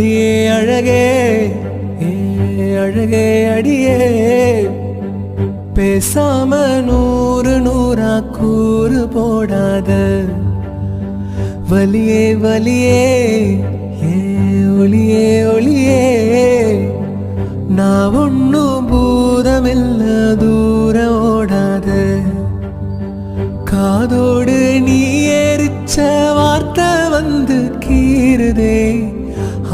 அடியே அழகே அழகே அடியே பேசாம நூறு நூறா கூறு போடாத வலியே வலியே ஒளியே ஒளியே நான் ஒன்னும் பூதமில்ல தூரம் ஓடாத காதோடு நீ எரிச்ச வார்த்தை வந்து கீறுதே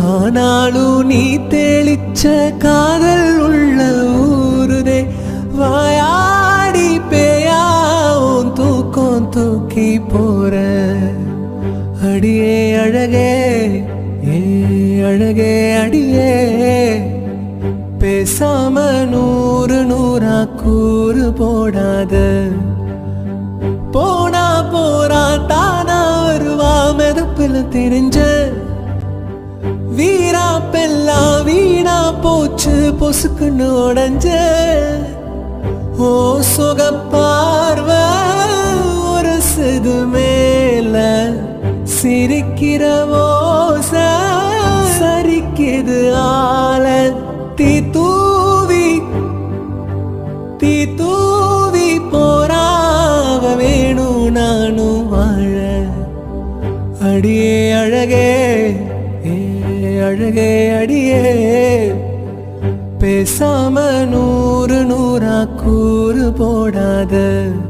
ஆனாலும் நீ தெளிச்ச காதல் உள்ள ஊருதே வாயாடி பேயாவும் தூக்கம் தூக்கி போற அடியே அழகே அழகே அடியே பேசாம நூறு நூறா கூறு போடாத போனா போறா தானா வருவா மெதப்புல தெரிஞ்ச வீரா பெல்லா வீணா போச்சு பொசுக்குன்னு உடஞ்ச ஓ சொக பார்வை ஒரு சிது மேல சிரிக்கிற ஓச சரிக்குது ஆல தீ தூவி போறாவ வேணும் நானும் வாழ அடியே அழகே அழகே அடியே பேசாம நூறு நூறா கூறு போடாத